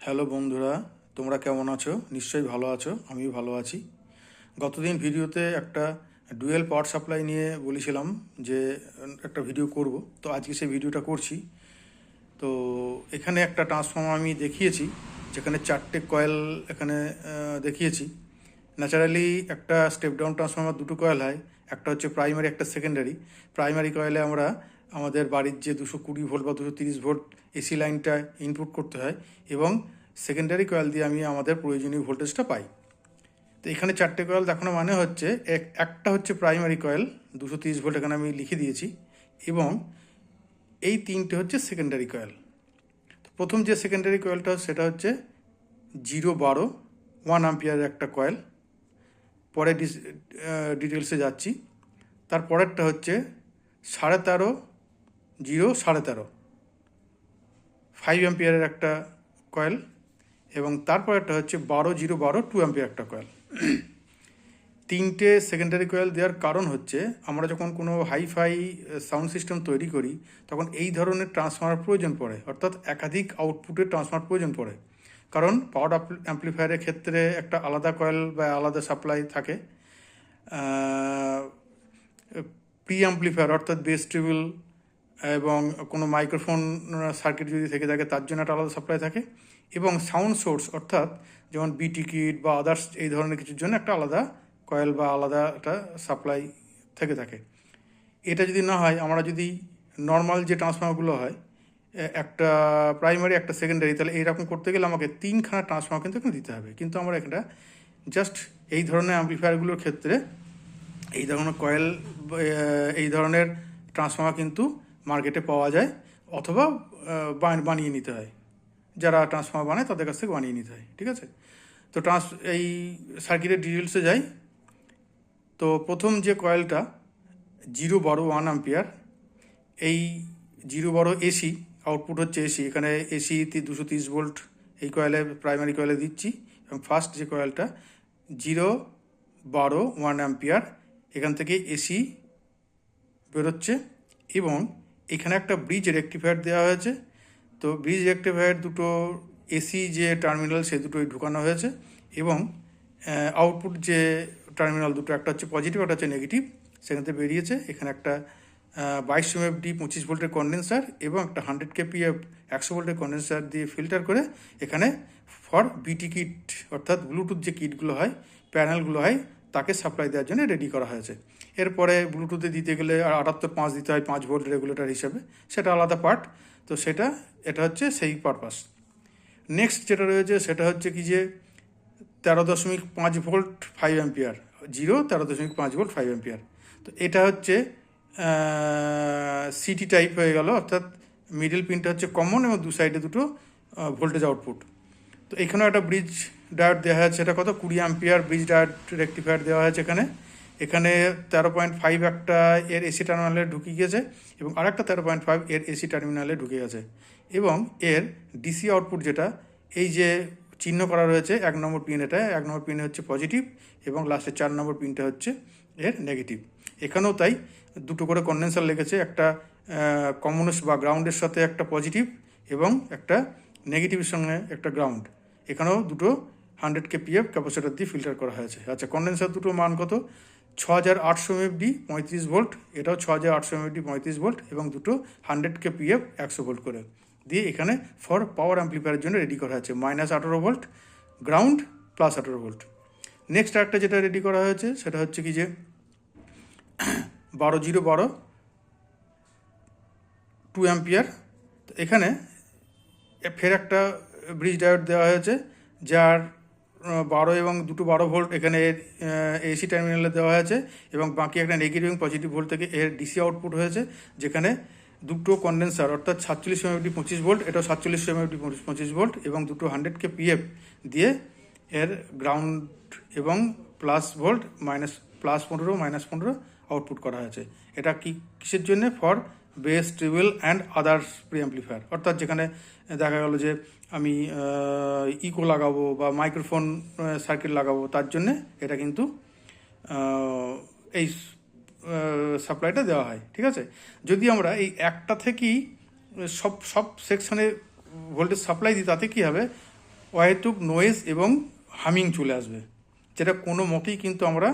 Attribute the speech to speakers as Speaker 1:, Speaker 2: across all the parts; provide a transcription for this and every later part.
Speaker 1: Hello বন্ধুরা, তোমরা কেমন আছো? নিশ্চয়ই ভালো আছো, আমিও ভালো আছি। গতদিন ভিডিওতে একটা ডুয়েল পাওয়ার সাপ্লাই নিয়ে বলেছিলাম যে একটা ভিডিও করব, তো আজকে সেই ভিডিওটা করছি। তো এখানে একটা ট্রান্সফর্মার আমি দেখিয়েছি, যেখানে 4টে কয়েল এখানে দেখিয়েছি। ন্যাচারালি একটা স্টেপ ডাউন ট্রান্সফর্মার দুটো কয়েল হয়, একটা হচ্ছে প্রাইমারি, একটা সেকেন্ডারি। প্রাইমারি কয়েলে আমরা আমাদের বাড়ির যে 220 ভোল্ট বা 230 ভোল্ট এসি লাইনটা ইনপুট করতে হয়, এবং সেকেন্ডারি কয়েল দিয়ে আমি আমাদের প্রয়োজনীয় ভোল্টেজটা পাই। তো এখানে 4টে কয়েল দেখানো মানে হচ্ছে একটা হচ্ছে প্রাইমারি কয়েল 230 ভোল্ট, এখানে আমি লিখে দিয়েছি, এবং এই 3টে হচ্ছে সেকেন্ডারি কয়েল। প্রথম যে সেকেন্ডারি কয়েলটা সেটা হচ্ছে 012 1 আম্পিয়ারের একটা কয়েল, পরে ডিটেলসে যাচ্ছি। তারপরেরটা হচ্ছে 13.5 0.13 5 অ্যাম্পিয়ারের একটা কয়েল, এবং তারপরেরটা হচ্ছে 12 0 12 2 অ্যাম্পিয়ার একটা কয়েল। 3টে সেকেন্ডারি কয়েল দেওয়ার কারণ হচ্ছে আমরা যখন কোনো হাইফাই সাউন্ড সিস্টেম তৈরি করি তখন এই ধরনের ট্রান্সফর্মার প্রয়োজন পড়ে, অর্থাৎ একাধিক আউটপুটের ট্রান্সফর্মার প্রয়োজন পড়ে। কারণ পাওয়ার অ্যাম্প্লিফায়ারের ক্ষেত্রে একটা আলাদা কয়েল বা আলাদা সাপ্লাই থাকে, প্রি অ্যাম্প্লিফায়ার অর্থাৎ বেস ট্রিবল এবং কোনো মাইক্রোফোন সার্কিট যদি থেকে থাকে তার জন্য একটা আলাদা সাপ্লাই থাকে, এবং সাউন্ড সোর্স অর্থাৎ যেমন বিটি কিট বা আদার্স এই ধরনের কিছুর জন্য একটা আলাদা কয়েল বা আলাদা একটা সাপ্লাই থেকে থাকে। এটা যদি না হয়, আমরা যদি নর্মাল যে ট্রান্সফর্মারগুলো হয় একটা প্রাইমারি একটা সেকেন্ডারি, তাহলে এইরকম করতে গেলে আমাকে 3খানা ট্রান্সফর্মার কিন্তু এখানে দিতে হবে। কিন্তু আমরা এখানটা জাস্ট এই ধরনের অ্যাম্প্লিফায়ারগুলোর ক্ষেত্রে এই ধরনের কয়েল, এই ধরনের ট্রান্সফর্মার কিন্তু মার্কেটে পাওয়া যায়, অথবা বানিয়ে নিতে হয়। যারা ট্রান্সফর্মার বানায় তাদের কাছ থেকে বানিয়ে নিতে হয়, ঠিক আছে? তো এই সার্কিটের ডিটেলসে যাই। তো প্রথম যে কয়েলটা 012 1 আম্পিয়ার, এই 012 এসি, আউটপুট হচ্ছে এসি, এখানে এসি 230 ভোল্ট এই কয়েলে প্রাইমারি কয়েলে দিচ্ছি। এবং ফার্স্ট যে কয়েলটা 012 1 অ্যাম্পিয়ার, এখান থেকে এসি বেরোচ্ছে, এবং এখানে একটা ব্রিজ রেকটিফায়ার দেওয়া হয়েছে। তো ব্রিজ রেকটিফায়ার দুটো এসি যে টার্মিনাল সে দুটোই ঢুকানো হয়েছে, এবং আউটপুট যে টার্মিনাল দুটো, একটা হচ্ছে পজিটিভ একটা হচ্ছে নেগেটিভ, সেখান থেকে বেরিয়েছে। এখানে একটা 22 MFD 25 ভোল্টের কন্ডেন্সার এবং একটা 100 kPa 100 ভোল্টের কন্ডেন্সার দিয়ে ফিল্টার করে এখানে ফর বিটি কিট অর্থাৎ ব্লুটুথ যে কিটগুলো হয়, প্যানেলগুলো হয়, তাকে সাপ্লাই দেওয়ার জন্য রেডি করা হয়েছে। এরপরে ব্লুটুথে দিতে গেলে আর 78.5 দিতে হয় 5 ভোল্ট রেগুলেটর হিসাবে, সেটা আলাদা পার্ট। তো এটা হচ্ছে সেই পারপাস। নেক্সট যেটা রয়েছে সেটা হচ্ছে কি যে 13.5 ভোল্ট 5 অ্যাম্পিয়ার, 13.5 ভোল্ট 5 অ্যাম্পিয়ার। তো এটা হচ্ছে সিটি টাইপ হয়ে গেল, অর্থাৎ মিডল পিনটা হচ্ছে কমন এবং দু সাইডে দুটো ভোল্টেজ আউটপুট। তো এখানেও একটা ব্রিজ ডায়োড দেওয়া হয়েছে, এটা কত 20 অ্যাম্পিয়ার ব্রিজ ডায়োড রেকটিফায়ার দেওয়া হয়েছে এখানে 13.5 একটা এর এসি টার্মিনালে ঢুকে গিয়েছে, এবং আরেকটা 13.5 এর এসি টার্মিনালে ঢুকে গেছে। এবং এর ডিসি আউটপুট যেটা এই যে চিহ্ন করা রয়েছে 1 নম্বর পিন, এটা 1 নম্বর পিনে হচ্ছে পজিটিভ, এবং লাস্টে 4 নম্বর পিনটা হচ্ছে এর নেগেটিভ। এখানেও তাই দুটো করে কন্ডেন্সার লেগেছে, একটা কমনস বা গ্রাউন্ডের সাথে একটা পজিটিভ, এবং একটা নেগেটিভের সঙ্গে একটা গ্রাউন্ড। এখানেও দুটো 100 kPa ক্যাপাসিটার দিয়ে ফিল্টার করা হয়েছে। আচ্ছা, কন্ডেন্সার দুটো মান কত? 6800 MFD 35 ভোল্ট, এটাও 6800 MFD 35 ভোল্ট, এবং দুটো 100 kPa 100 ভোল্ট করে দিয়ে এখানে ফর পাওয়ার অ্যাম্প্লিফায়ারের জন্য রেডি করা হয়েছে। -18 ভোল্ট গ্রাউন্ড, +18 ভোল্ট। নেক্সট একটা যেটা রেডি করা হয়েছে সেটা হচ্ছে কি যে 12 0 12 2 অ্যাম্পিয়ার। তো এখানে ফের একটা ব্রিজ ডায়োড দেওয়া হয়েছে, যার 12 এবং দুটো 12 ভোল্ট এখানে এসি টার্মিনালে দেওয়া হয়েছে, এবং বাকি একটা নেগেটিভ এবং পজিটিভ ভোল্ট থেকে এর ডিসি আউটপুট হয়েছে, যেখানে দুটো কন্ডেন্সার অর্থাৎ 47 MFD 25 ভোল্ট, এটাও 47 MFD 25 ভোল্ট, এবং দুটো 100 kPa দিয়ে এর গ্রাউন্ড এবং প্লাস ভোল্ট +15 -15 আউটপুট করা হয়েছে। এটা কিসের জন্য? For base tribal and others pre amplifier, অর্থাৎ যেখানে দেখা গেল যে আমি ইকো লাগাবো বা মাইক্রোফোন সার্কিট লাগাবো, তার জন্যে এটা কিন্তু এই সাপ্লাইটা দেওয়া হয়, ঠিক আছে? যদি আমরা এই একটা থেকেই সব সেকশনে ভোল্টেজ সাপ্লাই দিই, তাতে কী হবে? অহেতুক নয়েজ এবং হামিং চলে আসবে, যেটা কোনো মতেই কিন্তু আমরা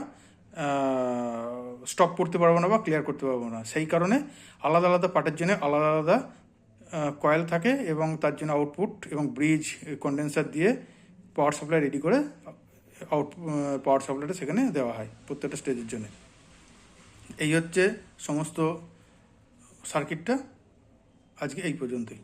Speaker 1: স্টপ করতে পারবো না বা ক্লিয়ার করতে পারবো না। সেই কারণে আলাদা আলাদা পার্টের জন্য আলাদা আলাদা কয়েল থাকে এবং তার জন্য আউটপুট এবং ব্রিজ কন্ডেন্সার দিয়ে পাওয়ার সাপ্লাই রেডি করে পাওয়ার সাপ্লাইটা সেখানে দেওয়া হয় প্রত্যেকটা স্টেজের জন্য। এই হচ্ছে সমস্ত সার্কিটটা, আজকে এই পর্যন্তই।